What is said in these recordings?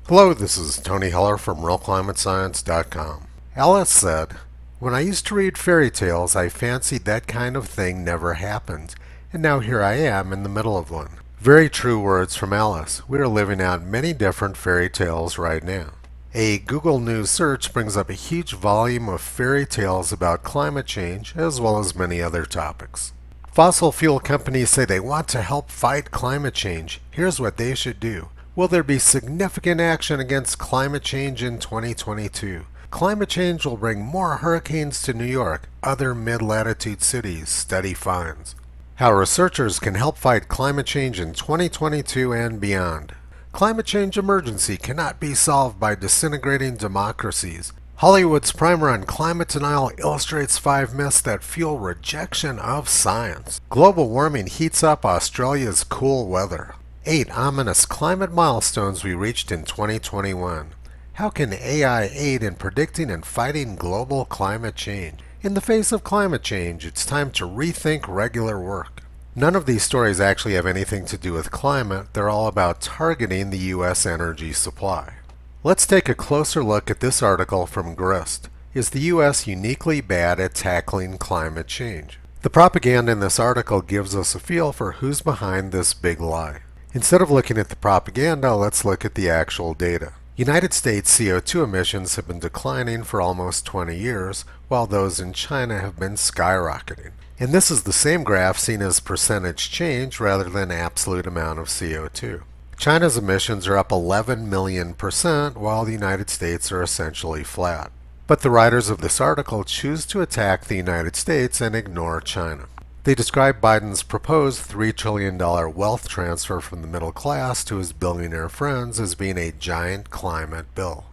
Hello, this is Tony Heller from RealClimateScience.com. Alice said, "When I used to read fairy tales, I fancied that kind of thing never happened, and now here I am in the middle of one." Very true words from Alice. We are living out many different fairy tales right now. A Google News search brings up a huge volume of fairy tales about climate change, as well as many other topics. Fossil fuel companies say they want to help fight climate change. Here's what they should do. Will there be significant action against climate change in 2022? Climate change will bring more hurricanes to New York, other mid-latitude cities, study finds. How researchers can help fight climate change in 2022 and beyond. Climate change emergency cannot be solved by disintegrating democracies. Hollywood's primer on climate denial illustrates 5 myths that fuel rejection of science. Global warming heats up Australia's cool weather. 8 ominous climate milestones we reached in 2021. How can AI aid in predicting and fighting global climate change? In the face of climate change, it's time to rethink regular work. None of these stories actually have anything to do with climate. They're all about targeting the U.S. energy supply. Let's take a closer look at this article from Grist. Is the U.S. uniquely bad at tackling climate change? The propaganda in this article gives us a feel for who's behind this big lie. Instead of looking at the propaganda, let's look at the actual data. United States CO2 emissions have been declining for almost 20 years, while those in China have been skyrocketing. And this is the same graph seen as percentage change rather than absolute amount of CO2. China's emissions are up 11 million%, while the United States are essentially flat. But the writers of this article choose to attack the United States and ignore China. They describe Biden's proposed $3 trillion wealth transfer from the middle class to his billionaire friends as being a giant climate bill.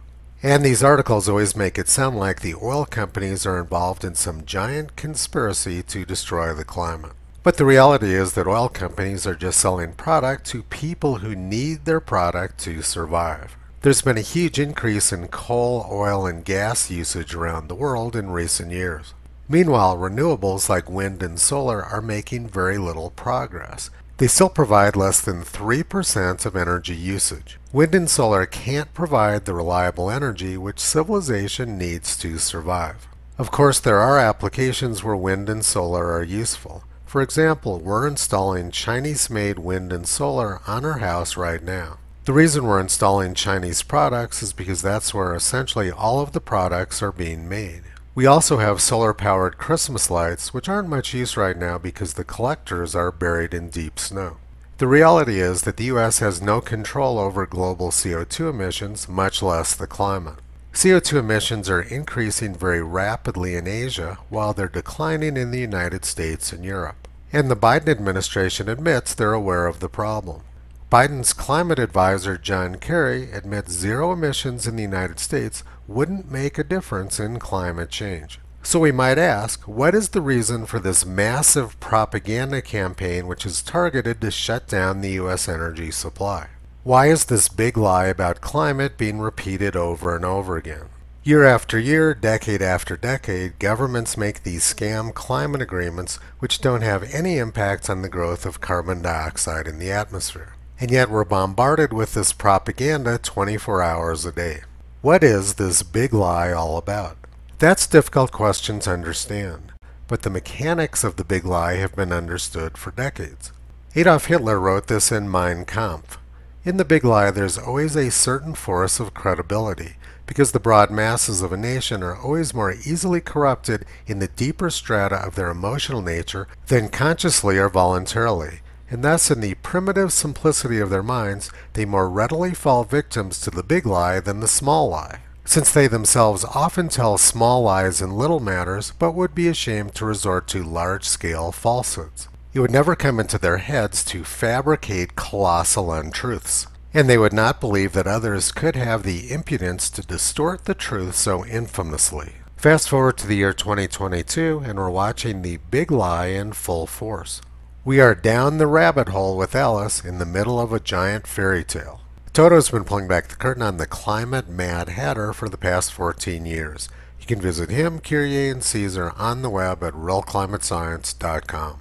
And these articles always make it sound like the oil companies are involved in some giant conspiracy to destroy the climate. But the reality is that oil companies are just selling product to people who need their product to survive. There's been a huge increase in coal, oil, and gas usage around the world in recent years. Meanwhile, renewables like wind and solar are making very little progress. They still provide less than 3% of energy usage. Wind and solar can't provide the reliable energy which civilization needs to survive. Of course, there are applications where wind and solar are useful. For example, we're installing Chinese-made wind and solar on our house right now. The reason we're installing Chinese products is because that's where essentially all of the products are being made. We also have solar-powered Christmas lights, which aren't much use right now because the collectors are buried in deep snow. The reality is that the U.S. has no control over global CO2 emissions, much less the climate. CO2 emissions are increasing very rapidly in Asia, while they're declining in the United States and Europe. And the Biden administration admits they're aware of the problem. Biden's climate advisor John Kerry admits zero emissions in the United States wouldn't make a difference in climate change. So we might ask, what is the reason for this massive propaganda campaign which is targeted to shut down the U.S. energy supply? Why is this big lie about climate being repeated over and over again? Year after year, decade after decade, governments make these scam climate agreements which don't have any impact on the growth of carbon dioxide in the atmosphere. And yet we're bombarded with this propaganda 24 hours a day. What is this big lie all about? That's a difficult question to understand, but the mechanics of the big lie have been understood for decades. Adolf Hitler wrote this in Mein Kampf. In the big lie, there's always a certain force of credibility, because the broad masses of a nation are always more easily corrupted in the deeper strata of their emotional nature than consciously or voluntarily. And thus, in the primitive simplicity of their minds, they more readily fall victims to the big lie than the small lie, since they themselves often tell small lies in little matters, but would be ashamed to resort to large-scale falsehoods. It would never come into their heads to fabricate colossal untruths, and they would not believe that others could have the impudence to distort the truth so infamously. Fast forward to the year 2022, and we're watching the big lie in full force. We are down the rabbit hole with Alice in the middle of a giant fairy tale. Toto's been pulling back the curtain on the climate mad hatter for the past 14 years. You can visit him, Kyrie, and Caesar on the web at realclimatescience.com.